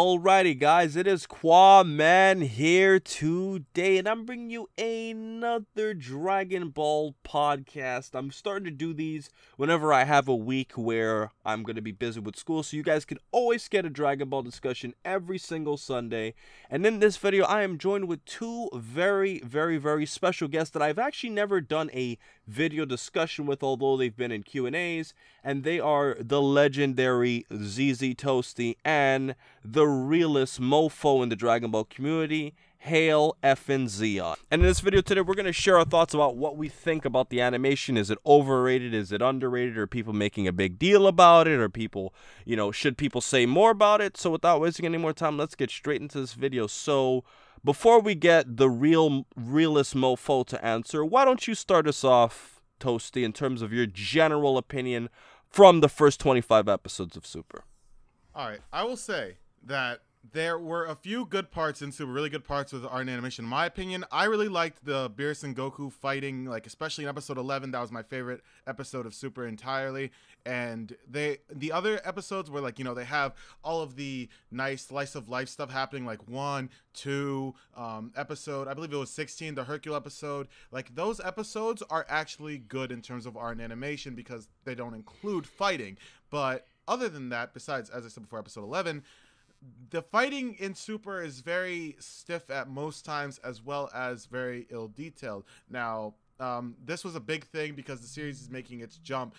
Alrighty guys, it is Quaman here today, and I'm bringing you another Dragon Ball podcast. I'm starting to do these whenever I have a week where I'm going to be busy with school, so you guys can always get a Dragon Ball discussion every single Sunday. And in this video, I am joined with two very special guests that I've actually never done a video discussion with, although they've been in Q&As, and they are the legendary ZZ Toasty and the realest mofo in the Dragon Ball community, Hail effin' Zeon. And in this video today, we're going to share our thoughts about what we think about the animation. Is it overrated? Is it underrated? Are people making a big deal about it? Or people, should people say more about it? So without wasting any more time, let's get straight into this video. So before we get the realest mofo to answer, why don't you start us off, Toasty, in terms of your general opinion from the first 25 episodes of Super? All right, I will say that there were a few good parts in Super, really good parts with the art and animation. In my opinion, I really liked the Beerus and Goku fighting, especially in episode 11. That was my favorite episode of Super entirely. And the other episodes were they have all of the nice slice of life stuff happening, like 1, 2, episode, I believe it was 16, the Hercule episode. Those episodes are actually good in terms of art and animation because they don't include fighting. But other than that, besides, as I said before, episode 11, the fighting in Super is very stiff at most times, as well as very ill-detailed. Now, this was a big thing because the series is making its jump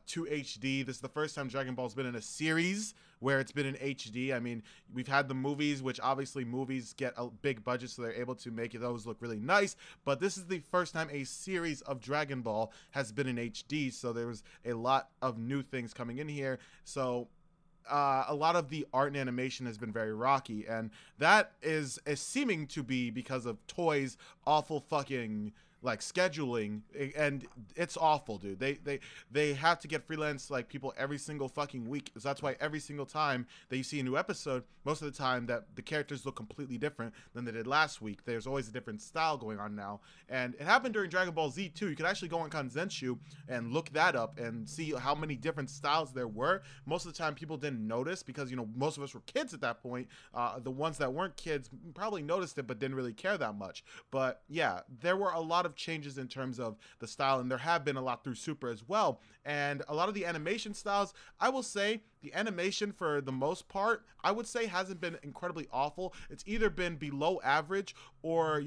to HD. This is the first time Dragon Ball's been in a series where it's been in HD. I mean, we've had the movies, which obviously movies get a big budget, so they're able to make those look really nice. But this is the first time a series of Dragon Ball has been in HD, so there was a lot of new things coming in here. So a lot of the art and animation has been very rocky, and that is seeming to be because of Toei's awful fucking scheduling, and it's awful, dude. They have to get freelance people every single fucking week. So that's why every single time that you see a new episode, most of the time that the characters look completely different than they did last week. There's always a different style going on now, and it happened during Dragon Ball Z too. You could actually go on Kanzenshu and look that up and see how many different styles there were. Most of the time people didn't notice because most of us were kids at that point. The ones that weren't kids probably noticed it but didn't really care that much. But yeah, there were a lot of changes in terms of the style, and there have been a lot through Super as well. And a lot of the animation styles, I will say the animation for the most part, I would say hasn't been incredibly awful. It's either been below average or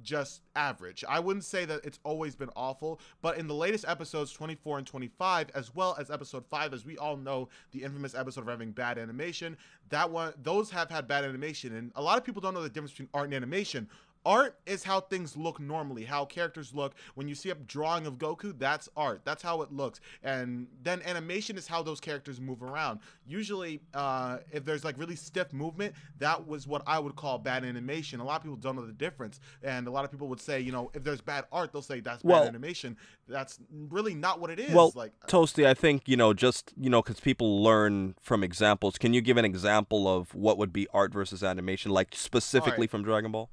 just average. I wouldn't say that it's always been awful, but in the latest episodes 24 and 25, as well as episode 5, as we all know, the infamous episode of having bad animation, those have had bad animation. And a lot of people don't know the difference between art and animation. Art is how things look normally, how characters look. When you see a drawing of Goku, that's art. That's how it looks. And then animation is how those characters move around. Usually, if there's really stiff movement, that was what I would call bad animation. A lot of people don't know the difference. And a lot of people would say, if there's bad art, they'll say that's bad animation. That's really not what it is. Well, Toasty, I think, because people learn from examples. Can you give an example of what would be art versus animation, specifically from Dragon Ball?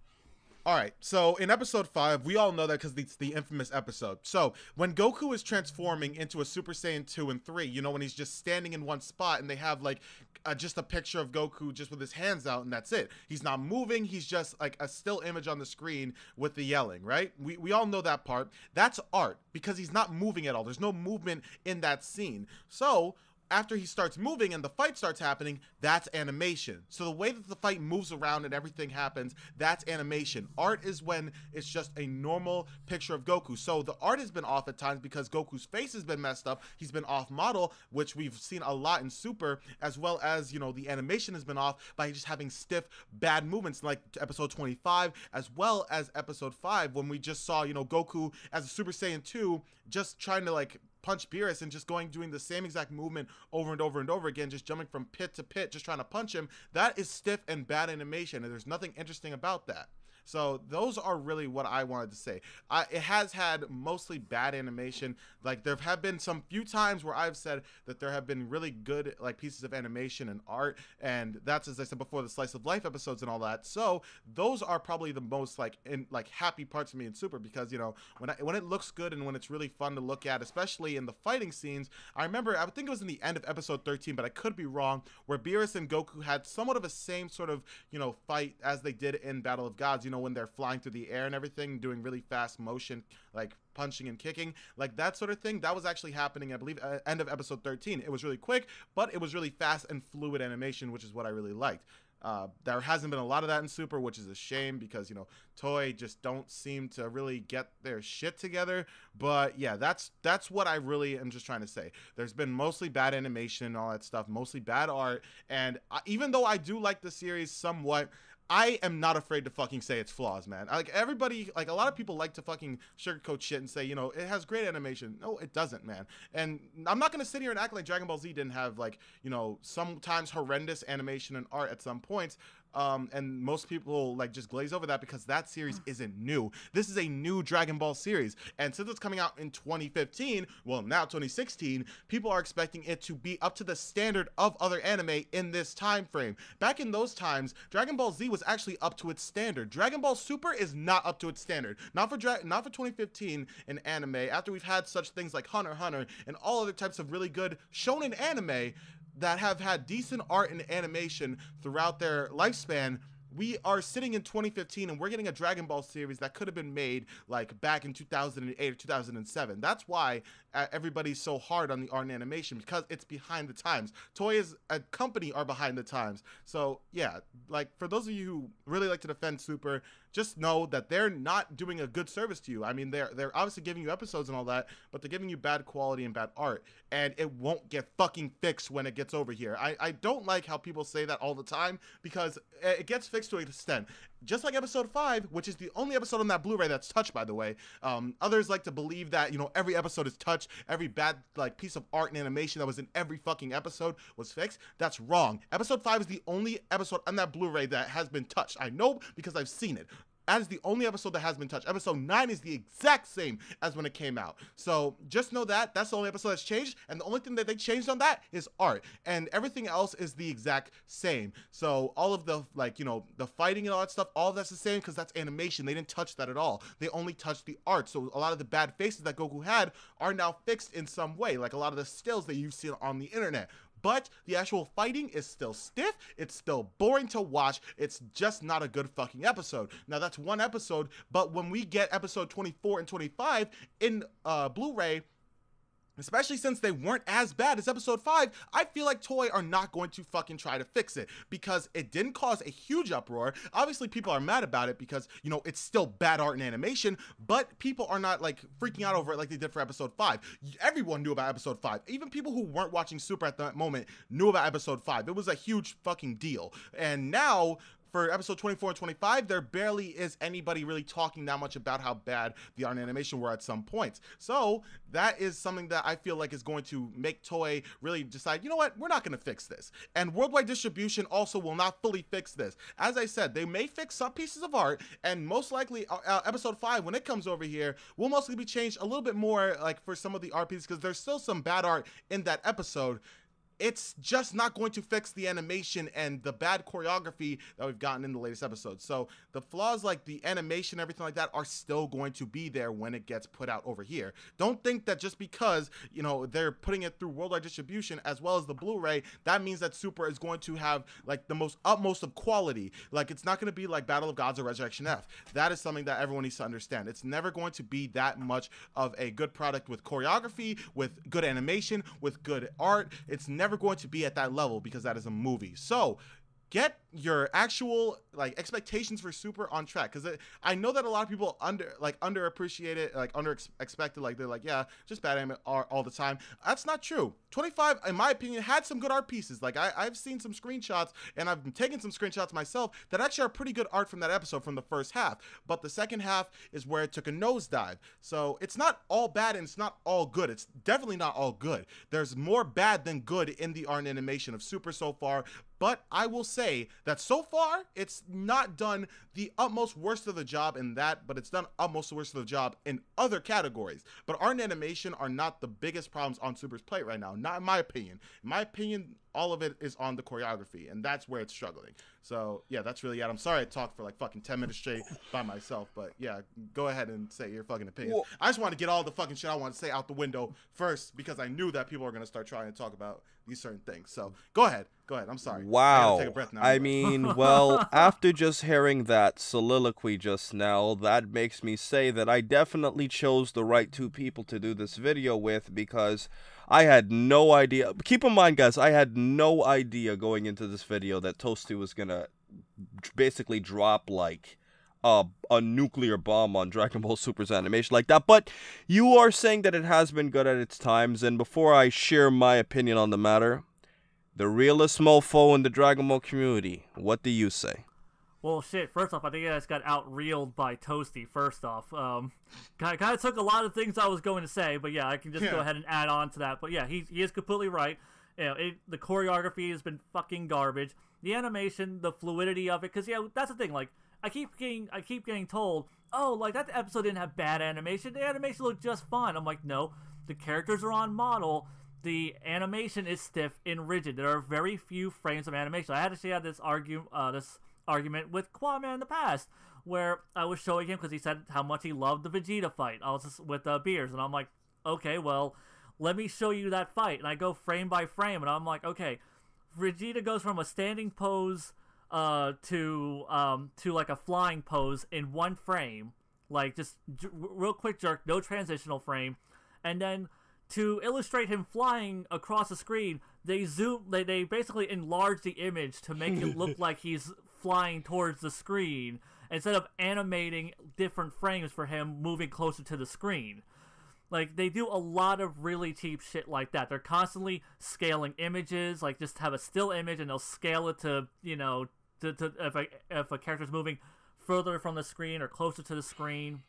All right, so in episode 5, we all know that because it's the infamous episode. So when Goku is transforming into a Super Saiyan 2 and 3, when he's just standing in one spot and they have just a picture of Goku just with his hands out and that's it. He's not moving. He's just a still image on the screen with the yelling, right? We all know that part. That's art because he's not moving at all. There's no movement in that scene. So after he starts moving and the fight starts happening, that's animation. So the way that the fight moves around and everything happens, that's animation. Art is when it's just a normal picture of Goku. So the art has been off at times because Goku's face has been messed up. He's been off model, which we've seen a lot in Super, as well as, the animation has been off by just having stiff, bad movements like episode 25, as well as episode 5, when we just saw, Goku as a Super Saiyan 2 just trying to punch Beerus and just doing the same exact movement over and over and over again, just jumping from pit to pit, just trying to punch him. That is stiff and bad animation, and there's nothing interesting about that. So those are really what I wanted to say. It has had mostly bad animation. Like there have been some few times where I've said that there have been really good like pieces of animation and art, and that's, as I said before, the slice of life episodes and all that. So those are probably the most like happy parts of me in Super, because you know when it looks good and when it's really fun to look at, especially in the fighting scenes. I remember, I think it was in the end of episode 13, but I could be wrong, where Beerus and Goku had somewhat of a same sort of, you know, fight as they did in Battle of Gods, you know, when they're flying through the air and everything, doing really fast motion, like punching and kicking, like that sort of thing. That was actually happening, I believe, end of episode 13. It was really quick, but it was really fast and fluid animation, which is what I really liked. There hasn't been a lot of that in Super, which is a shame, because, you know, Toei just don't seem to really get their shit together. But yeah, that's what I really am just trying to say. There's been mostly bad animation and all that stuff, mostly bad art, and even though I do like the series somewhat, I am not afraid to fucking say its flaws, man. Like everybody, like a lot of people like to fucking sugarcoat shit and say, you know, it has great animation. No, it doesn't, man. And I'm not going to sit here and act like Dragon Ball Z didn't have, like, you know, sometimes horrendous animation and art at some points. And most people like just glaze over that because that series isn't new. This is a new Dragon Ball series, and since it's coming out in 2015, well, now 2016, people are expecting it to be up to the standard of other anime in this time frame. Back in those times, Dragon Ball Z was actually up to its standard. Dragon Ball Super is not up to its standard. Not for 2015 in anime. After we've had such things like Hunter x Hunter and all other types of really good shonen anime that have had decent art and animation throughout their lifespan, we are sitting in 2015 and we're getting a Dragon Ball series that could have been made like back in 2008 or 2007. That's why everybody's so hard on the art and animation, because it's behind the times. Toei as a company are behind the times. So yeah, like for those of you who really like to defend Super, just know that they're not doing a good service to you. I mean, they're obviously giving you episodes and all that, but they're giving you bad quality and bad art, and it won't get fucking fixed when it gets over here. I don't like how people say that all the time, because it gets fixed to an extent. Just like episode 5, which is the only episode on that Blu-ray that's touched, by the way. Others like to believe that, you know, every episode is touched, every bad like piece of art and animation that was in every fucking episode was fixed. That's wrong. Episode 5 is the only episode on that Blu-ray that has been touched. I know because I've seen it. That is the only episode that has been touched. Episode 9 is the exact same as when it came out. So just know that that's the only episode that's changed, and the only thing that they changed on that is art, and everything else is the exact same. So all of the, like, you know, the fighting and all that stuff, all of that's the same because that's animation. They didn't touch that at all. They only touched the art. So a lot of the bad faces that Goku had are now fixed in some way, like a lot of the stills that you've seen on the internet. But the actual fighting is still stiff, it's still boring to watch, it's just not a good fucking episode. Now that's one episode, but when we get episode 24 and 25 in Blu-ray, especially since they weren't as bad as episode 5, I feel like Toei are not going to fucking try to fix it, because it didn't cause a huge uproar. Obviously, people are mad about it because, you know, it's still bad art and animation, but people are not like freaking out over it like they did for episode 5. Everyone knew about episode 5. Even people who weren't watching Super at that moment knew about episode 5. It was a huge fucking deal. And now, for episode 24 and 25, there barely is anybody really talking that much about how bad the art and animation were at some points. So that is something that I feel like is going to make Toei really decide, you know what, we're not going to fix this. And worldwide distribution also will not fully fix this. As I said, they may fix some pieces of art, and most likely episode 5, when it comes over here, will mostly be changed a little bit more, like for some of the art pieces, because there's still some bad art in that episode. It's just not going to fix the animation and the bad choreography that we've gotten in the latest episodes. So the flaws like the animation, everything like that, are still going to be there when it gets put out over here. Don't think that just because, you know, they're putting it through worldwide distribution as well as the Blu-ray, that means that Super is going to have like the most utmost of quality. Like, it's not going to be like Battle of Gods or Resurrection F. That is something that everyone needs to understand. It's never going to be that much of a good product with choreography, with good animation, with good art. It's never going to be at that level because that is a movie. So get your actual like expectations for Super on track, because I know that a lot of people underappreciate it, like expected, like they're like, yeah, just bad anime art all the time. That's not true. 25, in my opinion, had some good art pieces. Like I've seen some screenshots, and I've been taking some screenshots myself that actually are pretty good art from that episode from the first half, but the second half is where it took a nosedive. So it's not all bad and it's not all good. It's definitely not all good. There's more bad than good in the art and animation of Super so far, But I will say that so far, it's not done the utmost worst of the job in that, but it's done utmost worst of the job in other categories. But art and animation are not the biggest problems on Super's plate right now, not in my opinion. In my opinion, all of it is on the choreography, and that's where it's struggling. So, yeah, that's really it. I'm sorry I talked for like fucking 10 minutes straight by myself, but yeah, go ahead and say your fucking opinion. Well, I just want to get all the fucking shit I want to say out the window first because I knew that people are going to start trying to talk about these certain things. So, go ahead. I'm sorry. I wow. gotta take a breath now I anyway. mean, well, after just hearing that soliloquy just now, that makes me say that I definitely chose the right two people to do this video with, because I had no idea. Keep in mind, guys, I had no idea going into this video that Toasty was gonna basically drop like a nuclear bomb on Dragon Ball Super's animation like that. But you are saying that it has been good at its times, and before I share my opinion on the matter, the realest mofo in the Dragon Ball community, what do you say? Well, shit, first off, I think I just got out-reeled by Toasty, first off. Kind of took a lot of things I was going to say, but yeah, I can just go ahead and add on to that. But yeah, he is completely right. You know, the choreography has been fucking garbage. The animation, the fluidity of it, because, yeah, that's the thing, like, I keep getting told, oh, like, that episode didn't have bad animation. The animation looked just fine. I'm like, no, the characters are on model. The animation is stiff and rigid. There are very few frames of animation. I actually had this argument with Quaman in the past, where I was showing him because he said how much he loved the Vegeta fight. I was just with Beers, and I'm like, okay, well, let me show you that fight. And I go frame by frame, and I'm like, okay, Vegeta goes from a standing pose to like a flying pose in one frame, like just real quick jerk, no transitional frame, and then to illustrate him flying across the screen, they basically enlarge the image to make it look like he's flying towards the screen instead of animating different frames for him moving closer to the screen. Like, they do a lot of really cheap shit like that. They're constantly scaling images, like just have a still image and they'll scale it to, you know, if a character's moving further from the screen or closer to the screen.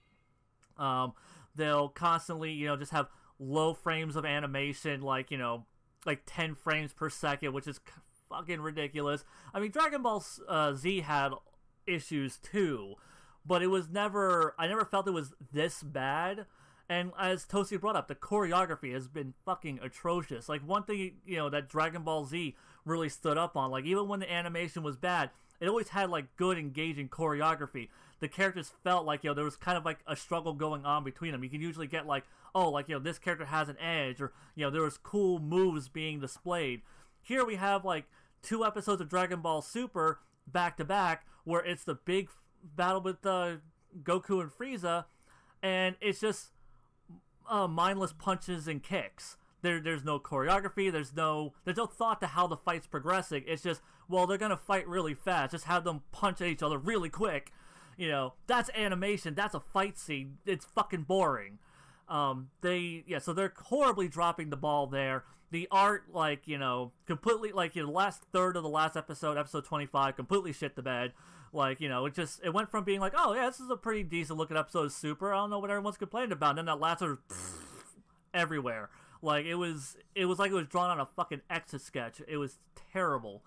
They'll constantly, you know, just have low frames of animation, like, you know, like 10 frames per second, which is fucking ridiculous. I mean, Dragon Ball Z had issues too, but it was I never felt it was this bad. And as Toasty brought up, the choreography has been fucking atrocious. Like, one thing, you know, that Dragon Ball Z really stood up on, like, even when the animation was bad, it always had, like, good, engaging choreography. The characters felt like, you know, there was kind of, like, a struggle going on between them. You can usually get, like, oh, like, you know, this character has an edge, or, you know, there was cool moves being displayed. Here we have, like, 2 episodes of Dragon Ball Super back-to-back, where it's the big battle with Goku and Frieza, and it's just mindless punches and kicks. There's no choreography, there's no thought to how the fight's progressing. It's just, well, they're gonna fight really fast, just have them punch at each other really quick. You know, that's animation, that's a fight scene, it's fucking boring. So they're horribly dropping the ball there. The art, like, you know, completely, like, you know, the last third of the last episode 25, completely shit the bed. Like, you know, it went from being like, oh yeah, this is a pretty decent looking episode of Super, I don't know what everyone's complaining about, and then that last one, everywhere. Like, it was like it was drawn on a fucking Etch-a-Sketch. It was terrible.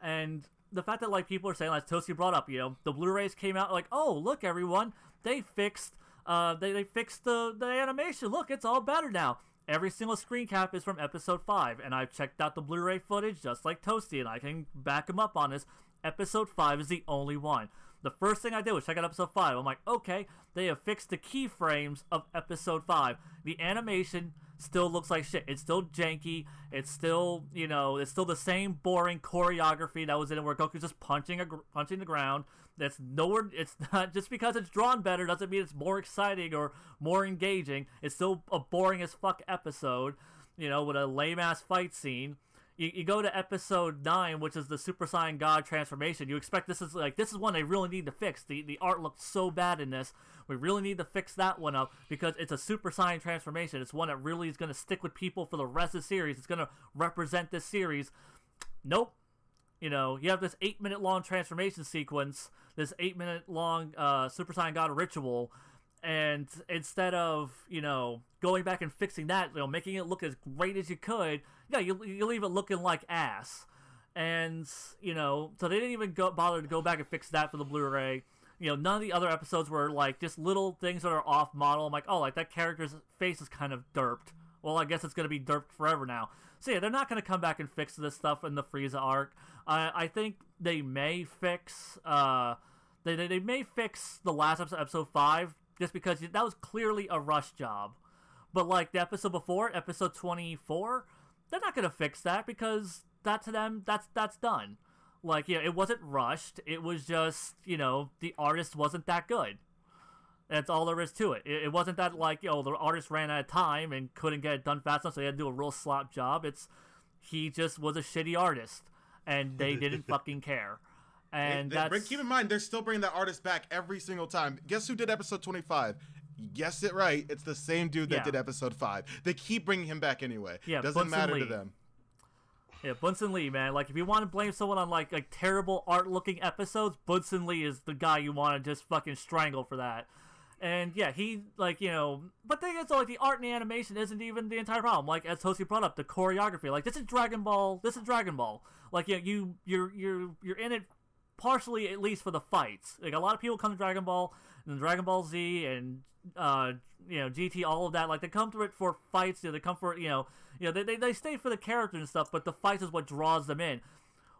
And the fact that, like, people are saying, like Toasty brought up, you know, the Blu-rays came out, like, oh, look, everyone, they fixed the animation. Look, it's all better now. Every single screen cap is from episode 5, and I've checked out the Blu-ray footage just like Toasty, and I can back him up on this. Episode 5 is the only one. The first thing I did was check out episode 5. I'm like, okay, they have fixed the keyframes of episode 5. The animation still looks like shit. It's still janky. It's still, you know, it's still the same boring choreography that was in it, where Goku's just punching the ground. That's nowhere. It's not just because it's drawn better doesn't mean it's more exciting or more engaging. It's still a boring as fuck episode, you know, with a lame ass fight scene. You go to episode 9, which is the Super Saiyan God transformation. You expect this is one they really need to fix. The art looks so bad in this. We really need to fix that one up because it's a Super Saiyan transformation. It's one that really is going to stick with people for the rest of the series. It's going to represent this series. Nope. You know, you have this 8-minute long transformation sequence, this 8-minute long Super Saiyan God ritual, and instead of, you know, going back and fixing that, you know, making it look as great as you could, yeah, you leave it looking like ass. And, you know, so they didn't even bother to go back and fix that for the Blu-ray. You know, none of the other episodes were, like, just little things that are off model. I'm like, oh, like, that character's face is kind of derped. Well, I guess it's going to be derped forever now. So, yeah, they're not going to come back and fix this stuff in the Frieza arc. I think they may fix, they may fix the last episode, episode 5, just because that was clearly a rush job. But, like, the episode before, episode 24, they're not going to fix that because that to them, that's done. Like, you know, it wasn't rushed. It was just, you know, the artist wasn't that good. That's all there is to it. It wasn't that, like, you know, the artist ran out of time and couldn't get it done fast enough, so they had to do a real slop job. He just was a shitty artist, and they didn't fucking care. And keep in mind, they're still bringing that artist back every single time. Guess who did episode 25? You guessed it right. It's the same dude that did episode 5. They keep bringing him back anyway. Yeah, doesn't matter to them. Yeah, Bunsen Lee, man. Like, if you want to blame someone on, like terrible art-looking episodes, Bunsen Lee is the guy you want to just fucking strangle for that. And, yeah, he, like, you know... But the thing is, like, the art and the animation isn't even the entire problem. Like, as Toasty brought up, the choreography. Like, this is Dragon Ball. Like, you're in it partially, at least, for the fights. Like, a lot of people come to Dragon Ball, and Dragon Ball Z, and, you know, GT, all of that. Like, they come to it for fights. You know, they come for, you know, they stay for the characters and stuff, but the fights is what draws them in.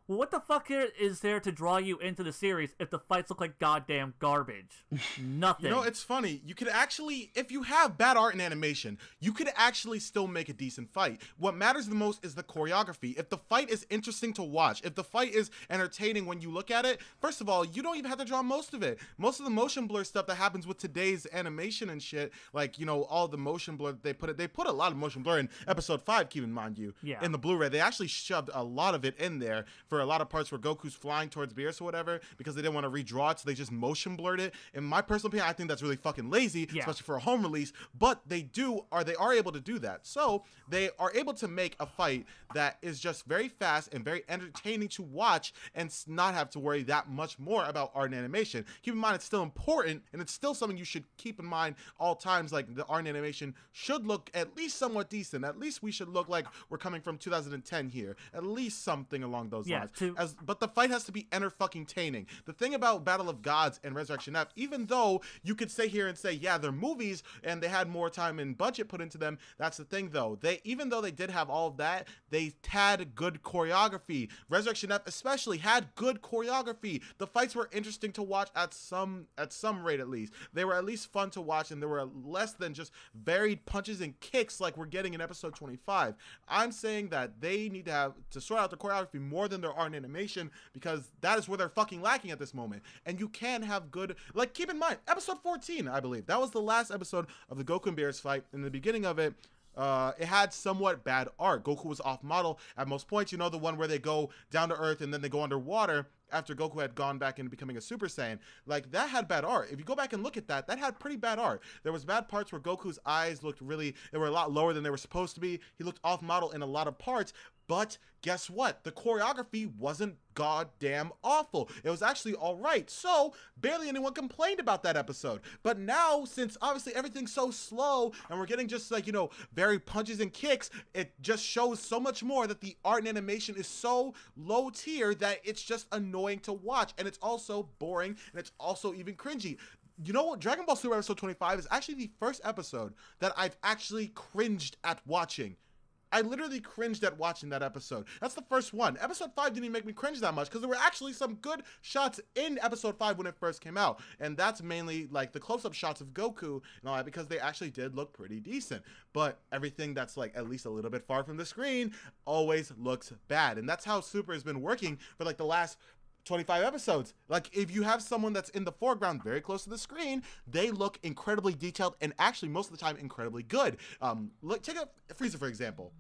Well, what the fuck is there to draw you into the series if the fights look like goddamn garbage? Nothing. You know, it's funny. You could actually, if you have bad art and animation, you could actually still make a decent fight. What matters the most is the choreography. If the fight is interesting to watch, if the fight is entertaining when you look at it, first of all, you don't even have to draw most of it. Most of the motion blur stuff that happens with today's animation and shit, like, you know, all the motion blur that they put a lot of motion blur in episode 5, keep in mind in the Blu-ray. They actually shoved a lot of it in there for a lot of parts where Goku's flying towards Beerus or whatever, because they didn't want to redraw it, so they just motion blurred it. In my personal opinion, I think that's really fucking lazy, especially for a home release, but they are able to do that. So they are able to make a fight that is just very fast and very entertaining to watch and not have to worry that much more about art and animation. Keep in mind, it's still important, and it's still something you should keep in mind all times. Like, the art and animation should look at least somewhat decent. At least we should look like we're coming from 2010 here. At least something along those lines. But the fight has to be entertaining. The thing about Battle of Gods and Resurrection F, even though you could sit here and say, yeah, they're movies and they had more time and budget put into them, that's the thing though. Even though they did have all of that, they had good choreography. Resurrection F especially had good choreography. The fights were interesting to watch at some rate at least. They were at least fun to watch, and there were less than just varied punches and kicks like we're getting in episode 25. I'm saying that they need to sort out the choreography more than their art and animation, because that is where they're fucking lacking at this moment. And you can have good, like, keep in mind, episode 14, I believe, that was the last episode of the Goku and Beerus fight. In the beginning of it, it had somewhat bad art. Goku was off model at most points. You know, the one where they go down to earth and then they go underwater after Goku had gone back into becoming a Super Saiyan. Like, that had bad art. If you go back and look at that had pretty bad art. There was bad parts where Goku's eyes looked they were a lot lower than they were supposed to be. He looked off model in a lot of parts. But guess what? The choreography wasn't goddamn awful. It was actually all right. So barely anyone complained about that episode. But now, since obviously everything's so slow and we're getting just, like, you know, very punches and kicks, it just shows so much more that the art and animation is so low tier that it's just annoying to watch. And it's also boring, and it's also even cringy. You know what? Dragon Ball Super episode 25 is actually the first episode that I've actually cringed at watching. I literally cringed at watching that episode. That's the first one. Episode 5 didn't even make me cringe that much, because there were actually some good shots in episode 5 when it first came out. And that's mainly, like, the close-up shots of Goku and all that, because they actually did look pretty decent. But everything that's, like, at least a little bit far from the screen always looks bad. And that's how Super has been working for, like, the last 25 episodes. Like, if you have someone that's in the foreground very close to the screen, they look incredibly detailed and actually most of the time incredibly good. Look, take a Frieza for example.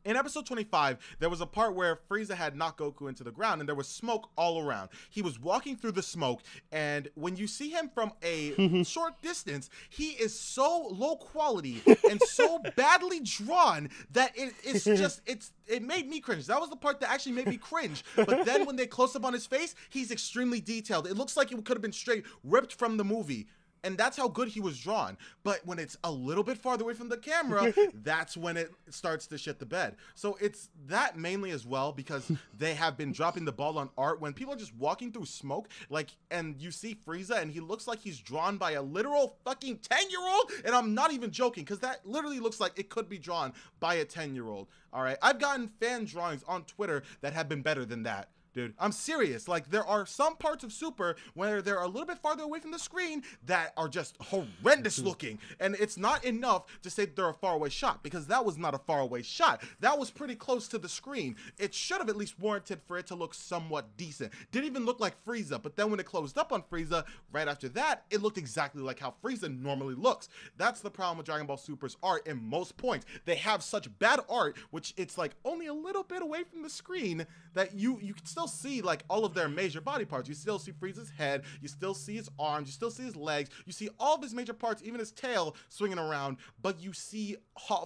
In episode 25, there was a part where Frieza had knocked Goku into the ground and there was smoke all around. He was walking through the smoke, and when you see him from a short distance, he is so low quality and so badly drawn that it made me cringe. That was the part that actually made me cringe. But then when they close up on his face, he's extremely detailed. It looks like it could have been straight ripped from the movie. And that's how good he was drawn. But when it's a little bit farther away from the camera, that's when it starts to shit the bed. So it's that mainly as well, because they have been dropping the ball on art when people are just walking through smoke, like, and you see Frieza and he looks like he's drawn by a literal fucking 10-year-old. And I'm not even joking, because that literally looks like it could be drawn by a 10-year-old. All right. I've gotten fan drawings on Twitter that have been better than that. Dude, I'm serious. Like, there are some parts of Super where they're a little bit farther away from the screen that are just horrendous looking. And it's not enough to say they're a faraway shot, because that was not a faraway shot. That was pretty close to the screen. It should have at least warranted for it to look somewhat decent. Didn't even look like Frieza, but then when it closed up on Frieza, right after that, it looked exactly like how Frieza normally looks. That's the problem with Dragon Ball Super's art in most points. They have such bad art, which it's like only a little bit away from the screen, that you can still see like all of their major body parts. You still see Frieza's head, you still see his arms, you still see his legs, you see all of his major parts, even his tail swinging around, but you see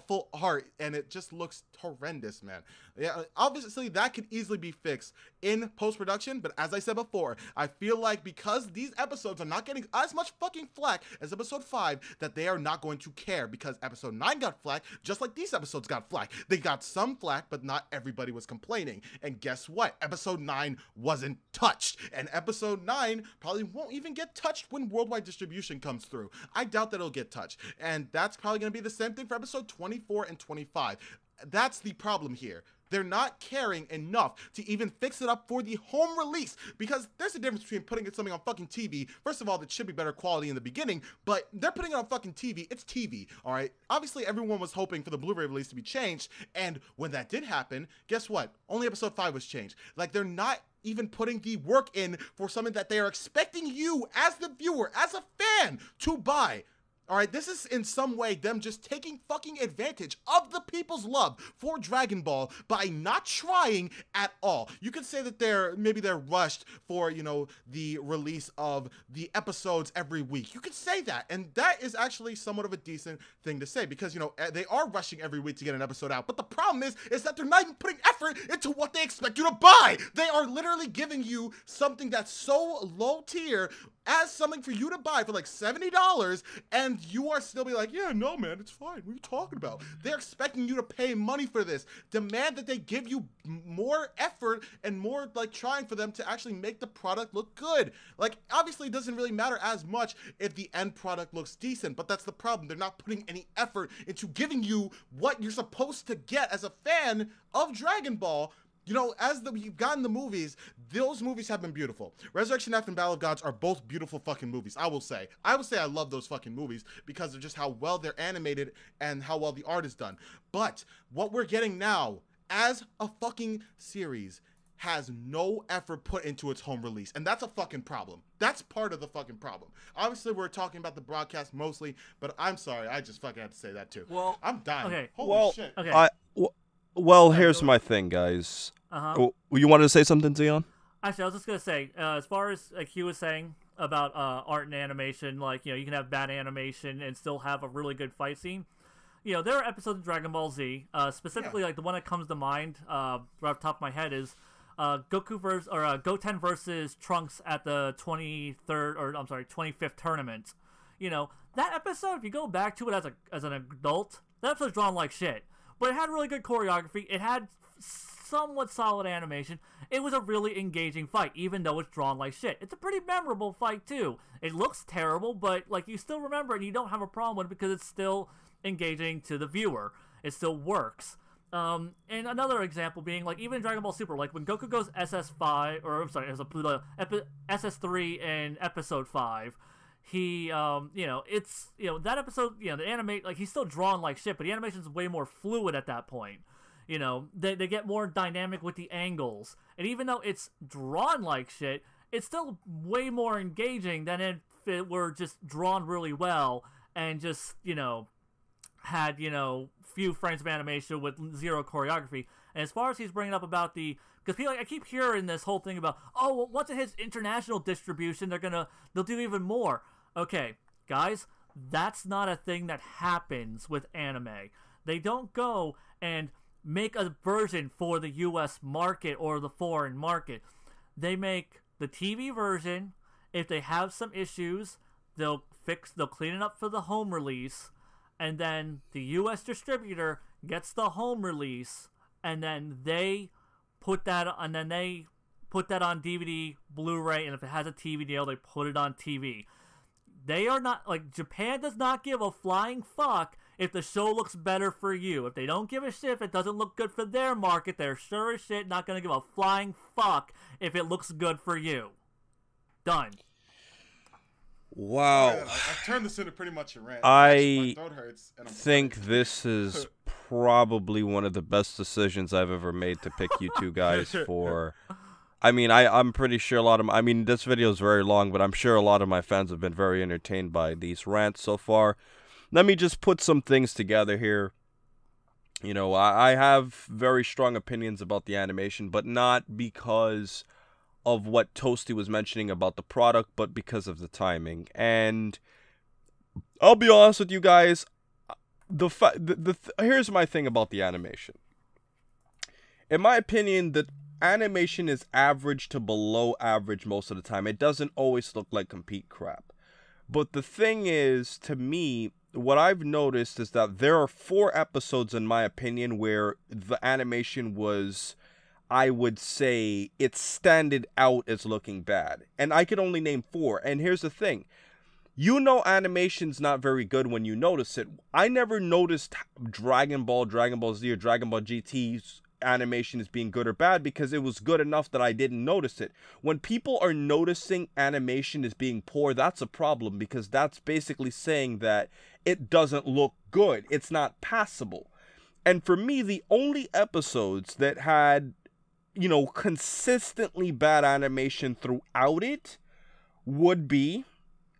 full heart, and it just looks horrendous, man. Yeah, obviously that could easily be fixed in post-production, but as I said before, I feel like because these episodes are not getting as much fucking flack as episode 5, that they are not going to care, because episode 9 got flack just like these episodes got flack. They got some flack, but not everybody was complaining. And guess what? Episode 9 wasn't touched, and episode 9 probably won't even get touched when worldwide distribution comes through. I doubt that it'll get touched, and that's probably going to be the same thing for episode 24 and 25. That's the problem here. They're not caring enough to even fix it up for the home release, because there's a difference between putting something on fucking TV. First of all, that should be better quality in the beginning, but they're putting it on fucking TV. It's TV, all right? Obviously, everyone was hoping for the Blu-ray release to be changed, and when that did happen, guess what? Only episode 5 was changed. Like, they're not even putting the work in for something that they are expecting you, as the viewer, as a fan, to buy. All right, this is in some way them just taking fucking advantage of the people's love for Dragon Ball by not trying at all. You could say that maybe they're rushed for, you know, the release of the episodes every week. You could say that, and that is actually somewhat of a decent thing to say, because, you know, they are rushing every week to get an episode out. But the problem is that they're not even putting effort into what they expect you to buy. They are literally giving you something that's so low tier as something for you to buy for like $70, and you are still be like, yeah, no, man, it's fine. What are you talking about? They're expecting you to pay money for this. Demand that they give you more effort and more like trying for them to actually make the product look good. Like, obviously it doesn't really matter as much if the end product looks decent, but that's the problem. They're not putting any effort into giving you what you're supposed to get as a fan of Dragon Ball. You know, you've gotten the movies, those movies have been beautiful. Resurrection F and Battle of Gods are both beautiful fucking movies, I will say. I love those fucking movies because of just how well they're animated and how well the art is done. But what we're getting now as a fucking series has no effort put into its home release, and that's a fucking problem. That's part of the fucking problem. Obviously, we're talking about the broadcast mostly, but I'm sorry, I just fucking had to say that too. Well, I'm dying. Okay. Holy shit. Okay. Well, here's my thing, guys. You wanted to say something, Zeon? Actually, I was just gonna say, as far as like he was saying about art and animation, like, you know, you can have bad animation and still have a really good fight scene. You know, there are episodes of Dragon Ball Z, specifically like the one that comes to mind right off the top of my head is Goten versus Trunks at the 25th tournament. You know, that episode, if you go back to it as an adult, that episode's drawn like shit. But it had really good choreography. It had somewhat solid animation. It was a really engaging fight, even though it's drawn like shit. It's a pretty memorable fight, too. It looks terrible, but, like, you still remember it and you don't have a problem with it because it's still engaging to the viewer. It still works. And another example being, like, even in Dragon Ball Super, like, when Goku goes SS5, or, I'm sorry, SS3 in Episode 5, he, you know, it's, you know, that episode, you know, the animate, like, he's still drawn like shit, but the animation's way more fluid at that point. You know, they get more dynamic with the angles. And even though it's drawn like shit, it's still way more engaging than if it were just drawn really well and just, you know, had, you know, few frames of animation with zero choreography. And as far as he's bringing up about the, because people, I keep hearing this whole thing about, oh, well, once it hits international distribution, they'll do even more. Okay, guys, that's not a thing that happens with anime. They don't go and make a version for the US market or the foreign market. They make the TV version. If they have some issues, they'll they'll clean it up for the home release, and then the U.S. distributor gets the home release, and then they put that on DVD, Blu-ray, and if it has a TV deal, they put it on TV. They are not, like, Japan does not give a flying fuck if the show looks better for you. If they don't give a shit if it doesn't look good for their market, they're sure as shit not going to give a flying fuck if it looks good for you. Done. Wow. I've turned this into pretty much a rant. I my throat hurts, and I'm think sorry. this is probably one of the best decisions I've ever made to pick you two guys for. I mean, I'm pretty sure this video is very long, but I'm sure a lot of my fans have been very entertained by these rants so far. Let me just put some things together here. You know, I have very strong opinions about the animation, but not because of what Toasty was mentioning about the product, but because of the timing. And I'll be honest with you guys, here's my thing about the animation. In my opinion, the animation is average to below average most of the time. It doesn't always look like complete crap. But the thing is, to me, what I've noticed is that there are 4 episodes, in my opinion, where the animation was, I would say, it standed out as looking bad. And I could only name 4. And here's the thing. You know animation's not very good when you notice it. I never noticed Dragon Ball Z, or Dragon Ball GT's animation as being good or bad because it was good enough that I didn't notice it. When people are noticing animation as being poor, that's a problem, because that's basically saying that it doesn't look good. It's not passable. And for me, the only episodes that had, you know, consistently bad animation throughout it would be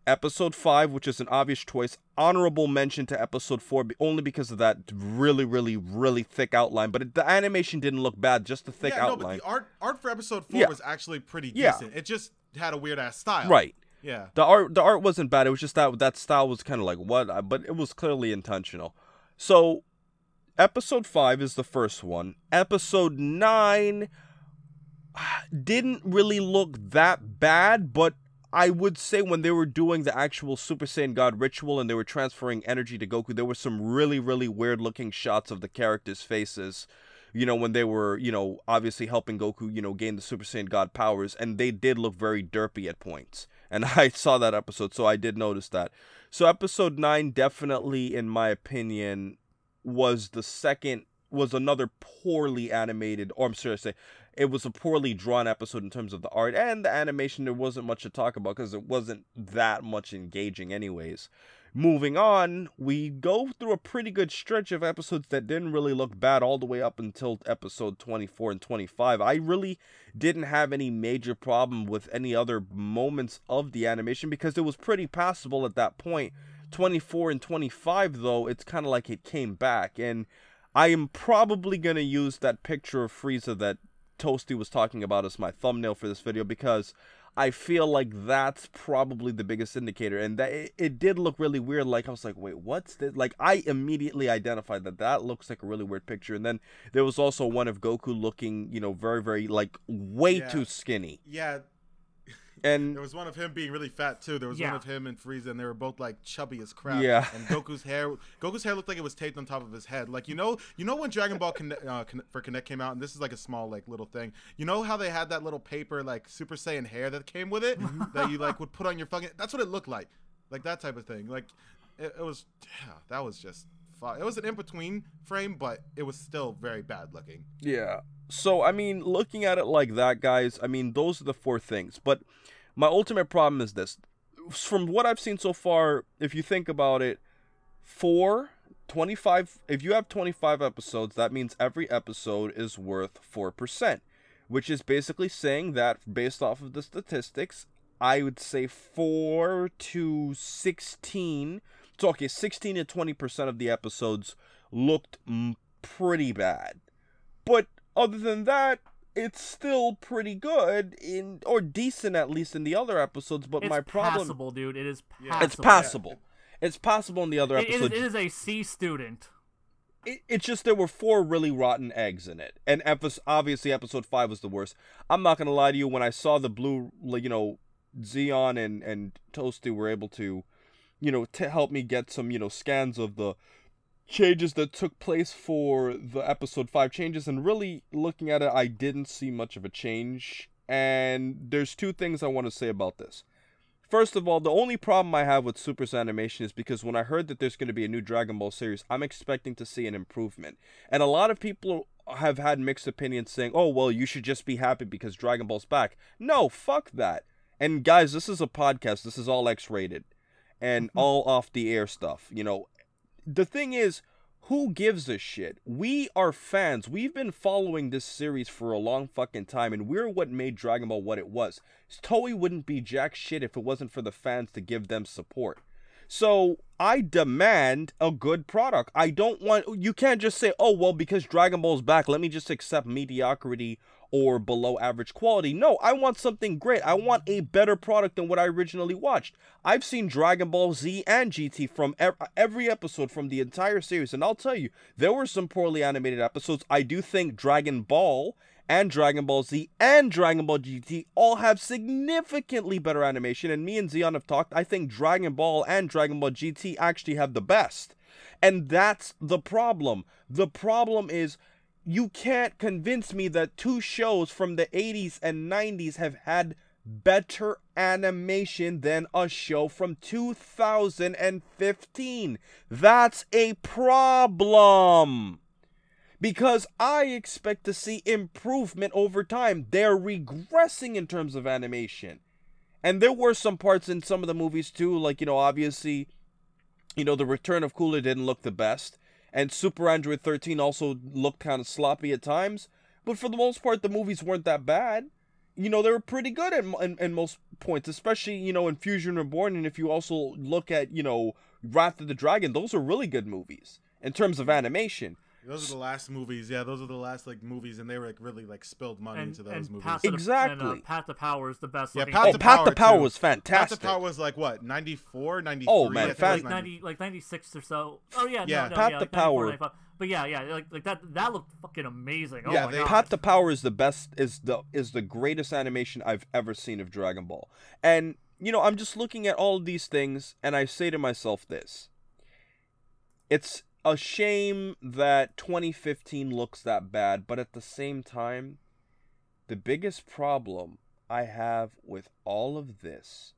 Episode 5, which is an obvious choice. Honorable mention to Episode 4, only because of that really, really, really thick outline. But the animation didn't look bad, just the thick outline. No, but the art for Episode 4 was actually pretty decent. It just had a weird-ass style. Right. Yeah. The art wasn't bad. It was just that style was kind of like, what? But it was clearly intentional. So, Episode 5 is the first one. Episode 9 didn't really look that bad, but I would say when they were doing the actual Super Saiyan God ritual and they were transferring energy to Goku, there were some really, really weird looking shots of the characters' faces, you know, when they were, you know, obviously helping Goku, you know, gain the Super Saiyan God powers, and they did look very derpy at points. And I saw that episode, so I did notice that. So Episode 9 definitely, in my opinion, was another poorly animated, or I'm sorry to say, it was a poorly drawn episode in terms of the art and the animation. There wasn't much to talk about because it wasn't that much engaging anyways. Moving on, we go through a pretty good stretch of episodes that didn't really look bad all the way up until episode 24 and 25. I really didn't have any major problem with any other moments of the animation because it was pretty passable at that point. 24 and 25, though, it's kind of like it came back. And I am probably going to use that picture of Frieza that Toasty was talking about as my thumbnail for this video, because I feel like that's probably the biggest indicator. And that it did look really weird. Like, I was like, wait, what's this? Like, I immediately identified that looks like a really weird picture. And then there was also one of Goku looking, you know, very, very, like, way too skinny. Yeah. And there was one of him being really fat too. There was one of him and Frieza, and they were both like chubby as crap. Yeah. And Goku's hair looked like it was taped on top of his head. Like, you know when Dragon Ball for Connect came out, and this is like a small like little thing. You know how they had that little paper like Super Saiyan hair that came with it that you like would put on your fucking. That's what it looked like that type of thing. Like it was. Yeah, that was just. It was an in-between frame, but it was still very bad looking. Yeah. So, I mean, looking at it like that, guys, I mean, those are the 4 things. But my ultimate problem is this. From what I've seen so far, if you think about it, 25, if you have 25 episodes, that means every episode is worth 4%, which is basically saying that, based off of the statistics, I would say 4 to 16... So, okay, 16 to 20% of the episodes looked pretty bad. But other than that, it's still pretty good, or decent at least in the other episodes. But my problem... It's passable, dude. It is passable. It's passable. It's passable in the other episodes. It is a C student. It's just there were 4 really rotten eggs in it. And obviously episode 5 was the worst. I'm not going to lie to you, when I saw the blue, you know, Zeon and Toasty were able to... to help me get some, scans of the changes that took place for the episode 5 changes, and really looking at it, I didn't see much of a change. And there's two things I want to say about this. First of all, the only problem I have with Super's animation is because when I heard that there's going to be a new Dragon Ball series, I'm expecting to see an improvement. And a lot of people have had mixed opinions saying, oh, well, you should just be happy because Dragon Ball's back. No, fuck that. And guys, this is a podcast. This is all X-rated and all off the air stuff. The thing is, who gives a shit? We are fans. We've been following this series for a long fucking time, and we're what made Dragon Ball what it was. Toei wouldn't be jack shit if it wasn't for the fans to give them support. So, I demand a good product. You can't just say, oh, well, because Dragon Ball's back, let me just accept mediocrity or below average quality. No, I want something great. I want a better product than what I originally watched. I've seen Dragon Ball Z and GT from every episode from the entire series, and I'll tell you, there were some poorly animated episodes. I do think Dragon Ball and Dragon Ball Z and Dragon Ball GT all have significantly better animation, and me and Zeon have talked. I think Dragon Ball and Dragon Ball GT actually have the best. And that's the problem. The problem is, you can't convince me that two shows from the 80s and 90s have had better animation than a show from 2015. That's a problem. Because I expect to see improvement over time. They're regressing in terms of animation. And there were some parts in some of the movies too, like, obviously, the Return of Cooler didn't look the best. And Super Android 13 also looked kind of sloppy at times. But for the most part, the movies weren't that bad. They were pretty good in most points. Especially, in Fusion Reborn. And if you also look at, Wrath of the Dragon, those are really good movies. In terms of animation. Those are the last movies. Yeah, those are the last movies, and they were really spilled money into those movies. Exactly. Path to Power is the best. Yeah, Path to Power was fantastic. Path to Power was like what, 94, 93? Oh man, like 96 or so. Oh yeah, yeah. Path to Power. But yeah, like that looked fucking amazing. Oh yeah, my God. Path to Power is the best. Is the greatest animation I've ever seen of Dragon Ball. And I'm just looking at all of these things, and I say to myself this: it's a shame that 2015 looks that bad, but at the same time, the biggest problem I have with all of this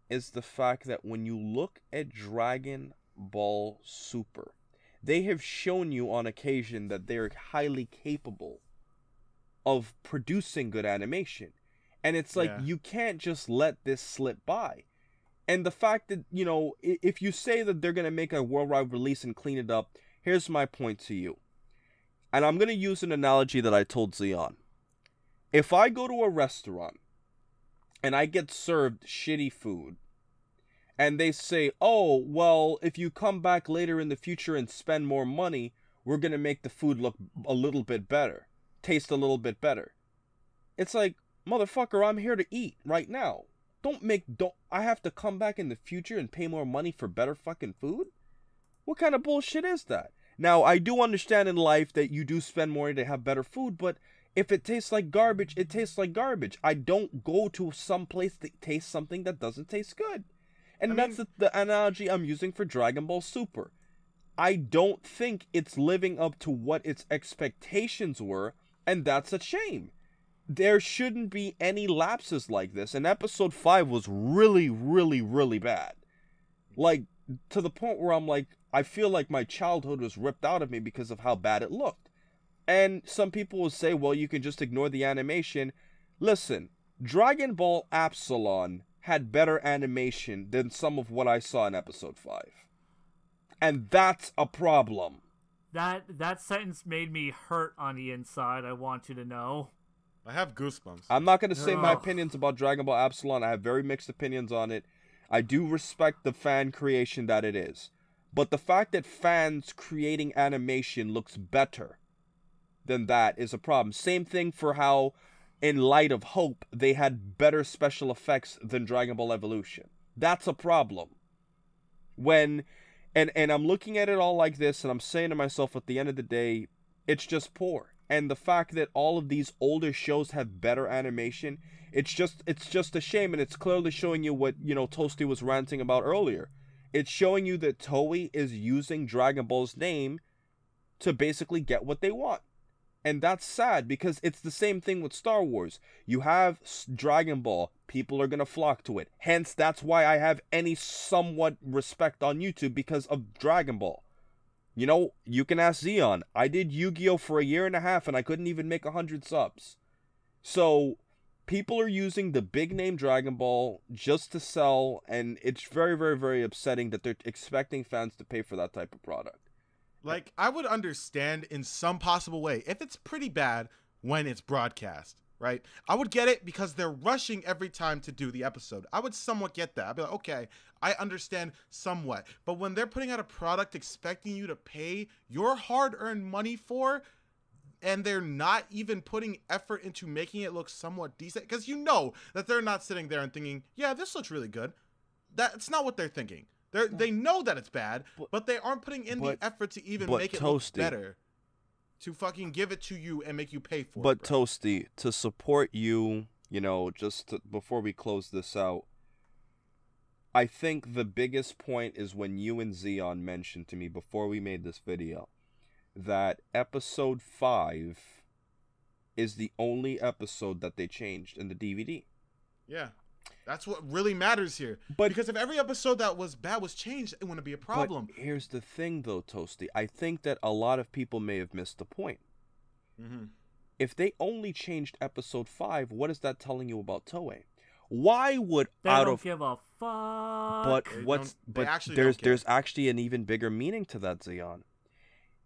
is the fact that when you look at Dragon Ball Super, they have shown you on occasion that they're highly capable of producing good animation. And it's like, you can't just let this slip by. And the fact that, if you say that they're going to make a worldwide release and clean it up, here's my point to you. And I'm going to use an analogy that I told Zeon. If I go to a restaurant and I get served shitty food, and they say, oh, well, if you come back later in the future and spend more money, we're going to make the food look a little bit better, taste a little bit better. It's like, motherfucker, I'm here to eat right now. I have to come back in the future and pay more money for better fucking food? What kind of bullshit is that? Now, I do understand in life that you do spend more to have better food, but if it tastes like garbage, it tastes like garbage. I don't go to some place to taste something that doesn't taste good. And that's the analogy I'm using for Dragon Ball Super. I don't think it's living up to what its expectations were, and that's a shame. There shouldn't be any lapses like this, and episode 5 was really, really, really bad. Like, to the point where I'm like, I feel like my childhood was ripped out of me because of how bad it looked. And some people will say, well, you can just ignore the animation. Listen, Dragon Ball Absalon had better animation than some of what I saw in episode 5. And that's a problem. That sentence made me hurt on the inside, I want you to know. I have goosebumps. I'm not going to say my opinions about Dragon Ball Absalon. I have very mixed opinions on it. I do respect the fan creation that it is. But the fact that fans creating animation looks better than that is a problem. Same thing for how, in Light of Hope, they had better special effects than Dragon Ball Evolution. That's a problem. And I'm looking at it all like this, and I'm saying to myself, at the end of the day, it's just poor. And the fact that all of these older shows have better animation, it's just a shame, and it's clearly showing you what, Toasty was ranting about earlier. It's showing you that Toei is using Dragon Ball's name to basically get what they want. And that's sad because it's the same thing with Star Wars. You have Dragon Ball, people are going to flock to it. Hence, that's why I have any somewhat respect on YouTube because of Dragon Ball. You know, you can ask Zeon. I did Yu-Gi-Oh! For a year and a half and I couldn't even make 100 subs. So, people are using the big name Dragon Ball just to sell, and it's very, very, very upsetting that they're expecting fans to pay for that type of product. Like, I would understand in some possible way if it's pretty bad when it's broadcast, right? I would get it because they're rushing every time to do the episode. I would somewhat get that. I'd be like, okay, I understand somewhat. But when they're putting out a product expecting you to pay your hard-earned money for, and they're not even putting effort into making it look somewhat decent, because you know that they're not sitting there and thinking, yeah, this looks really good. That's not what they're thinking. They know that it's bad, but they aren't putting in the effort to even make it look better. To fucking give it to you and make you pay for it. But Toasty, to support you, you know, before we close this out, I think the biggest point is when you and Zeon mentioned to me before we made this video that episode 5 is the only episode that they changed in the DVD. Yeah. That's what really matters here. Because if every episode that was bad was changed, it wouldn't be a problem. But here's the thing, though, Toasty. I think that a lot of people may have missed the point. Mm-hmm. If they only changed episode 5, what is that telling you about Toei? Why would they don't give a fuck? There's actually an even bigger meaning to that, Zeon.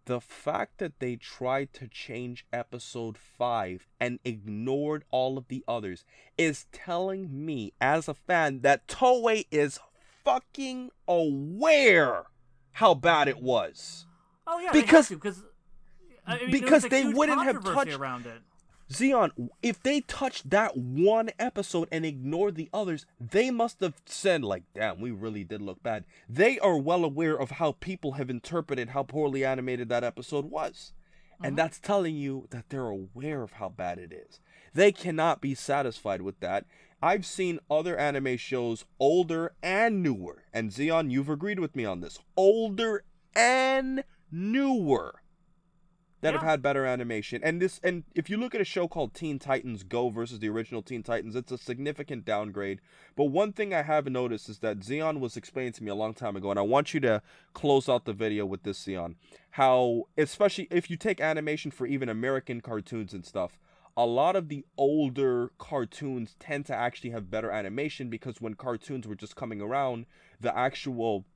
The fact that they tried to change episode 5 and ignored all of the others is telling me, as a fan, that Toei is fucking aware how bad it was. Oh yeah, because because they wouldn't have touched around it. Zeon, if they touched that one episode and ignored the others, they must have said, like, damn, we really did look bad. They are well aware of how people have interpreted how poorly animated that episode was. And that's telling you that they're aware of how bad it is. They cannot be satisfied with that. I've seen other anime shows, older and newer, and Zeon, you've agreed with me on this, older and newer, that have had better animation. And if you look at a show called Teen Titans Go versus the original Teen Titans, it's a significant downgrade. But one thing I have noticed is that Zeon was explaining to me a long time ago, and I want you to close out the video with this, Zeon, how, especially if you take animation for even American cartoons and stuff, a lot of the older cartoons tend to actually have better animation because when cartoons were just coming around, the actual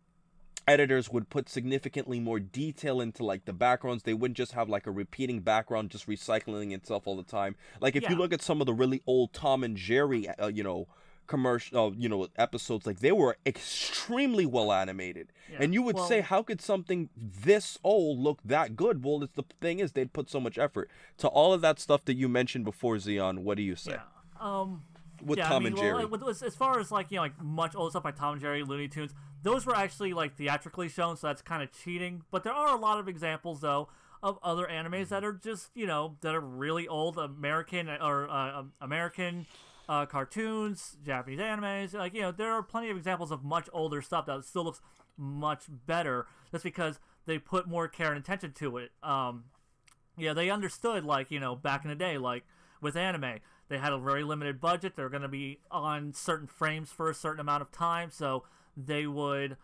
editors would put significantly more detail into like the backgrounds. They wouldn't just have like a repeating background just recycling itself all the time. Like if you look at some of the really old Tom and Jerry commercial episodes, like they were extremely well animated. And you would say, how could something this old look that good? Well, the thing is, they'd put so much effort to all of that stuff that you mentioned before, Zeon. What do you say? With Tom and Jerry. As far as like much old stuff like Tom and Jerry, Looney Tunes, those were actually like theatrically shown, so that's kind of cheating. But there are a lot of examples though of other animes that are just that are really old American cartoons, Japanese animes. Like there are plenty of examples of much older stuff that still looks much better just because they put more care and attention to it. They understood back in the day, like with anime. They had a very limited budget. They're going to be on certain frames for a certain amount of time, so they would,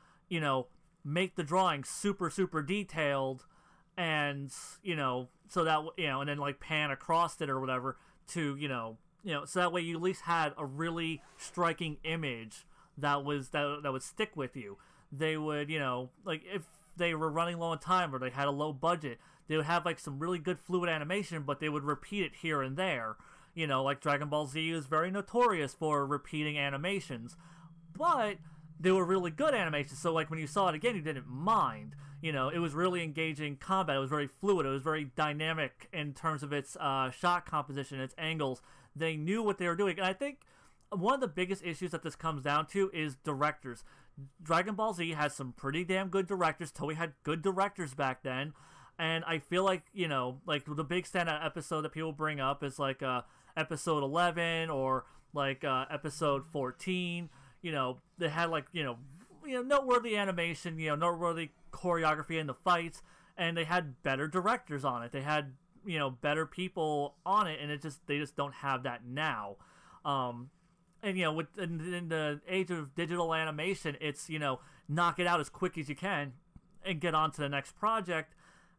make the drawing super, super detailed, and so that and then like pan across it or whatever to so that way you at least had a really striking image that would stick with you. They would like if they were running low on time or they had a low budget, they would have like some really good fluid animation, but they would repeat it here and there. Like Dragon Ball Z is very notorious for repeating animations, but they were really good animations. So like when you saw it again, you didn't mind. It was really engaging combat. It was very fluid. It was very dynamic in terms of its shot composition, its angles. They knew what they were doing. And I think one of the biggest issues that this comes down to is directors. Dragon Ball Z has some pretty damn good directors. Toei had good directors back then. And I feel like, like the big standout episode that people bring up is like episode 11 or like episode 14. They had like noteworthy animation, noteworthy choreography in the fights, and they had better directors on it. They had better people on it, and they just don't have that now. And in the age of digital animation, it's knock it out as quick as you can and get on to the next project.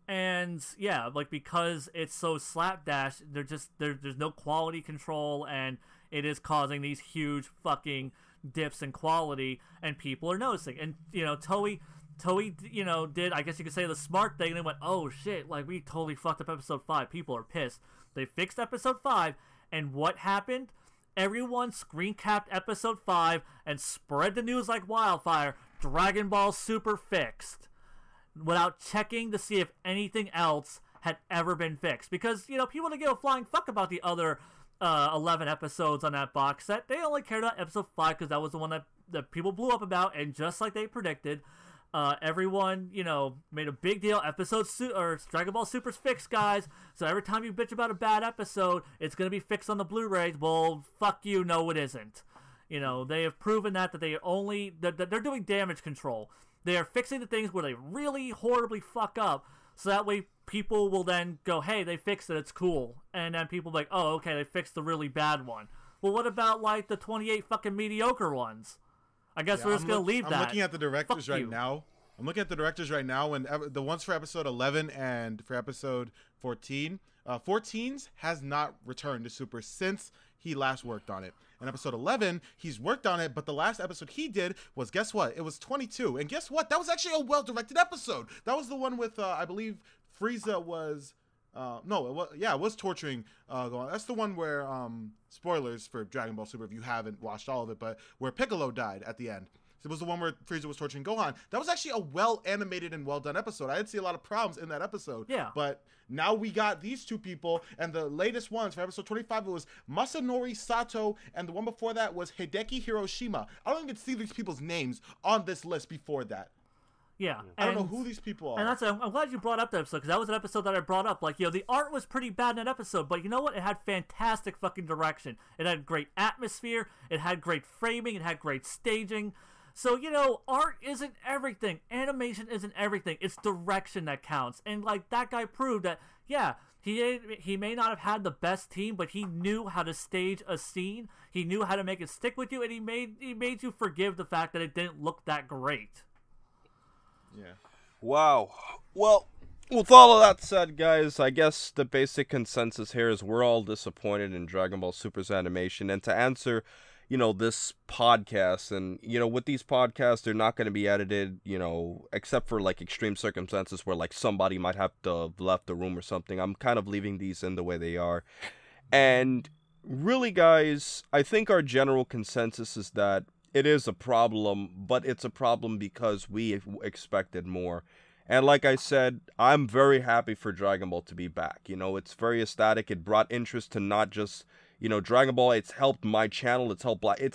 And yeah, like, because it's so slapdash, there's no quality control, and it is causing these huge fucking dips in quality, and people are noticing. And Toei did, I guess you could say, the smart thing, and they went, oh shit, like, we totally fucked up episode 5. People are pissed. They fixed episode 5, and what happened? Everyone screen capped episode 5 and spread the news like wildfire. Dragon Ball Super fixed, without checking to see if anything else had ever been fixed. Because, people didn't give a flying fuck about the other 11 episodes on that box set. They only cared about episode 5 because that was the one that people blew up about, and just like they predicted, everyone, made a big deal. Dragon Ball Super's fixed, guys. So every time you bitch about a bad episode, it's going to be fixed on the Blu-rays. Well, fuck you, no it isn't. They have proven that they're doing damage control. They are fixing the things where they really horribly fuck up, so that way people will then go, hey, they fixed it, it's cool. And then people will be like, oh, okay, they fixed the really bad one. Well, what about, like, the 28 fucking mediocre ones? I guess we're just going to leave that. I'm looking at the directors right now. And the ones for episode 11 and for episode 14. 14's has not returned to Super since he last worked on it. In episode 11, he's worked on it, but the last episode he did was, guess what? It was 22. And guess what? That was actually a well-directed episode. That was the one with, I believe, Frieza was... it was torturing Gohan. That's the one where, spoilers for Dragon Ball Super if you haven't watched all of it, but where Piccolo died at the end. So it was the one where Frieza was torturing Gohan. That was actually a well-animated and well-done episode. I didn't see a lot of problems in that episode. Yeah. But now we got these two people, and the latest ones for episode 25, it was Masanori Sato, and the one before that was Hideki Hiroshima. I don't even see these people's names on this list before that. Yeah. I don't know who these people are. And I'm glad you brought up that episode, because that was an episode that I brought up. Like, the art was pretty bad in that episode, but you know what? It had fantastic fucking direction. It had great atmosphere. It had great framing. It had great staging. So, art isn't everything. Animation isn't everything. It's direction that counts. And, like, that guy proved that, yeah, he may not have had the best team, but he knew how to stage a scene. He knew how to make it stick with you, and he made you forgive the fact that it didn't look that great. Yeah. Wow. Well, with all of that said, guys, I guess the basic consensus here is we're all disappointed in Dragon Ball Super's animation. And to answer, this podcast, and, with these podcasts, they're not going to be edited, except for, like, extreme circumstances where, like, somebody might have to have left the room or something. I'm kind of leaving these in the way they are. And really, guys, I think our general consensus is that it is a problem, but it's a problem because we expected more. And like I said, I'm very happy for Dragon Ball to be back. It's very ecstatic. It brought interest to not just, Dragon Ball. It's helped my channel. It's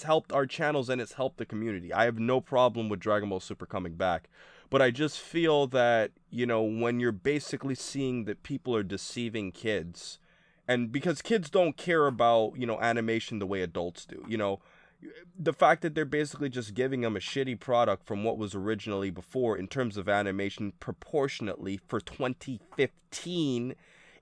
helped our channels, and it's helped the community. I have no problem with Dragon Ball Super coming back. But I just feel that, when you're basically seeing that people are deceiving kids, and because kids don't care about, animation the way adults do, the fact that they're basically just giving them a shitty product from what was originally before in terms of animation proportionately for 2015,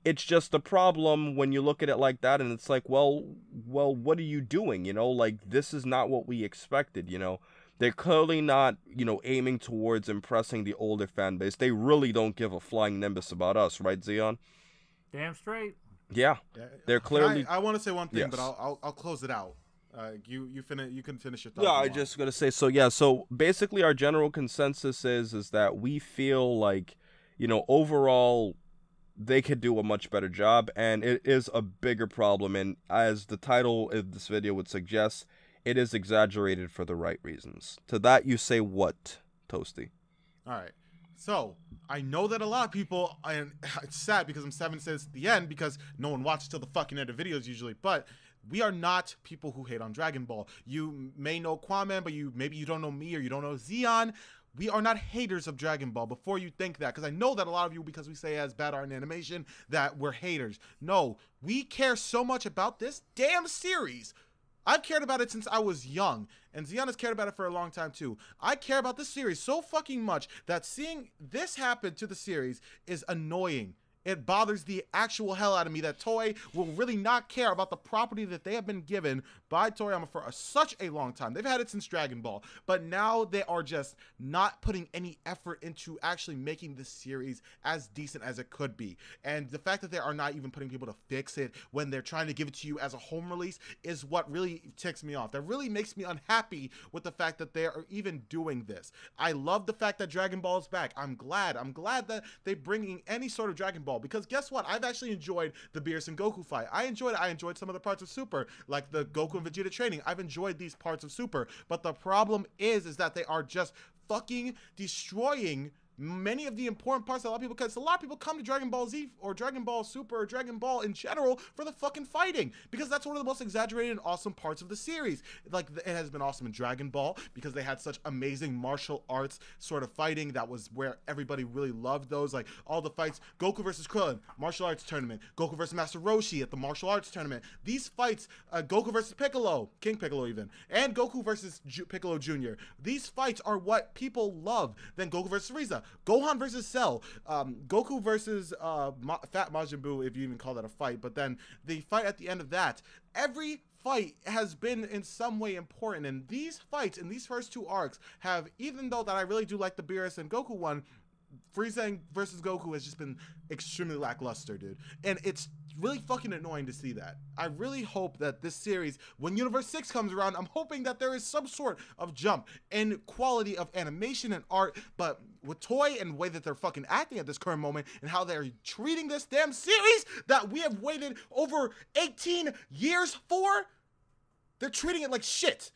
it's just a problem when you look at it like that, and it's like, well, what are you doing? Like, this is not what we expected, They're clearly not, aiming towards impressing the older fan base. They really don't give a flying nimbus about us, right, Zeon? Damn straight. Yeah. They're clearly... I want to say one thing, yes. but I'll close it out. You can finish your thought. Yeah, I just gonna say, so basically our general consensus is that we feel like, overall they could do a much better job, and it is a bigger problem, and as the title of this video would suggest, it is exaggerated for the right reasons. To that you say what, Toasty? Alright. So, I know that a lot of people, and it's sad because I'm 7 cents at the end because no one watches till the fucking end of videos usually, but we are not people who hate on Dragon Ball. You may know Kwame, but maybe you don't know me or you don't know Zeon. We are not haters of Dragon Ball before you think that, because I know that a lot of you, because we say it has bad art and animation, that we're haters. No, we care so much about this damn series. I've cared about it since I was young, and Zion has cared about it for a long time too. I care about this series so fucking much that seeing this happen to the series is annoying. It bothers the actual hell out of me that Toei will really not care about the property that they have been given by Toriyama for such a long time. They've had it since Dragon Ball, but now they are just not putting any effort into actually making this series as decent as it could be. And the fact that they are not even putting people to fix it when they're trying to give it to you as a home release is what really ticks me off. That really makes me unhappy with the fact that they are even doing this. I love the fact that Dragon Ball is back. I'm glad that they're bringing any sort of Dragon Ball, because guess what? I've actually enjoyed the Beerus and Goku fight. I enjoyed it. I enjoyed some of the parts of Super, like the Goku and Vegeta training. I've enjoyed these parts of Super, but the problem is that they are just fucking destroying many of the important parts that a lot of people, because a lot of people come to Dragon Ball Z or Dragon Ball Super or Dragon Ball in general for the fucking fighting, because that's one of the most exaggerated and awesome parts of the series. Like, it has been awesome in Dragon Ball because they had such amazing martial arts sort of fighting. That was where everybody really loved those, like all the fights. Goku versus Krillin, martial arts tournament. Goku versus Master Roshi at the martial arts tournament. These fights, Goku versus Piccolo, King Piccolo even, and Goku versus Piccolo Jr. These fights are what people love. Then Goku versus Frieza, Gohan versus Cell, Goku versus Fat Majin Buu, if you even call that a fight, but then the fight at the end of that. Every fight has been in some way important, and these fights in these first two arcs have, even though that I really do like the Beerus and Goku one, Frieza versus Goku has just been extremely lackluster, dude. And it's really fucking annoying to see that. I really hope that this series, when Universe 6 comes around, I'm hoping that there is some sort of jump in quality of animation and art, but with Toei and the way that they're fucking acting at this current moment and how they're treating this damn series that we have waited over 18 years for, they're treating it like shit.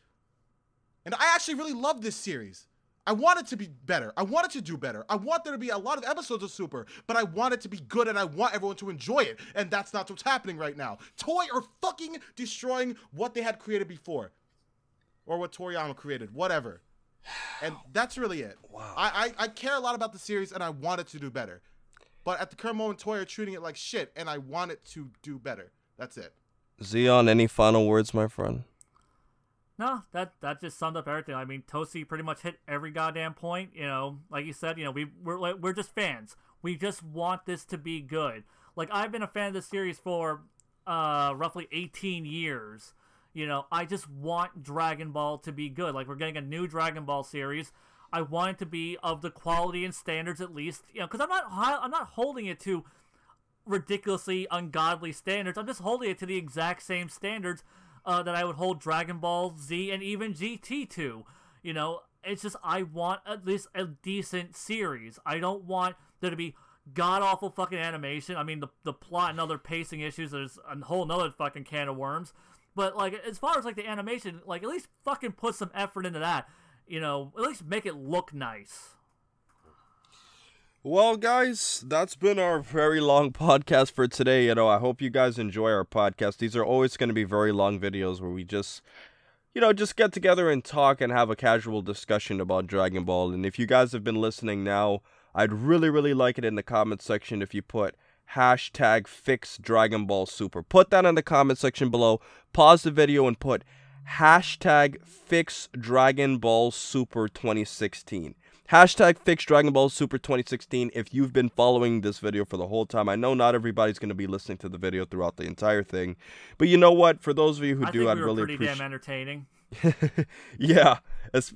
And I actually really love this series. I want it to be better. I want it to do better. I want there to be a lot of episodes of Super, but I want it to be good and I want everyone to enjoy it. And that's not what's happening right now. Toei are fucking destroying what they had created before. Or what Toriyama created, whatever. And that's really it. Wow. I care a lot about the series and I want it to do better. But at the current moment, Toei are treating it like shit and I want it to do better. That's it. Zion, any final words, my friend? No, that just summed up everything. I mean, Toasty pretty much hit every goddamn point. You know, like you said, you know, we're just fans. We just want this to be good. Like, I've been a fan of this series for roughly 18 years. You know, I just want Dragon Ball to be good. Like, we're getting a new Dragon Ball series. I want it to be of the quality and standards at least. You know, because I'm not holding it to ridiculously ungodly standards. I'm just holding it to the exact same standards that I would hold Dragon Ball Z and even GT to. You know, it's just, I want at least a decent series. I don't want there to be god-awful fucking animation. I mean, the plot and other pacing issues, there's a whole nother fucking can of worms. But, like, as far as, like, the animation, like, at least fucking put some effort into that. You know, at least make it look nice. Well, guys, that's been our very long podcast for today. You know, I hope you guys enjoy our podcast. These are always going to be very long videos where we just, you know, just get together and talk and have a casual discussion about Dragon Ball. And if you guys have been listening now, I'd really, really like it in the comment section if you put hashtag fix Dragon Ball Super. Put that in the comment section below. Pause the video and put hashtag fix Dragon Ball Super 2016. Hashtag fix Dragon Ball Super 2016 if you've been following this video for the whole time. I know not everybody's going to be listening to the video throughout the entire thing. But you know what? For those of you who do, I'd really appreciate it. Pretty damn entertaining. Yeah.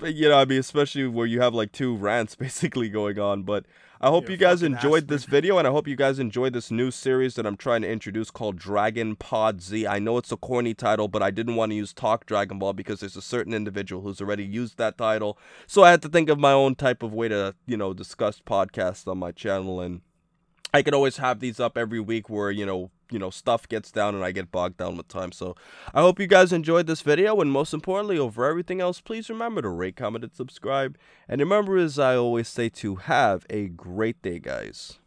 You know, I mean, especially where you have like two rants basically going on. But I hope you guys enjoyed this video, and I hope you guys enjoyed this new series that I'm trying to introduce called Dragon Pod Z. I know it's a corny title, but I didn't want to use Talk Dragon Ball because there's a certain individual who's already used that title. So I had to think of my own type of way to, you know, discuss podcasts on my channel, and I could always have these up every week where, you know, stuff gets down and I get bogged down with time. So I hope you guys enjoyed this video, and most importantly, over everything else, please remember to rate, comment, and subscribe. And remember, as I always say, to have a great day, guys.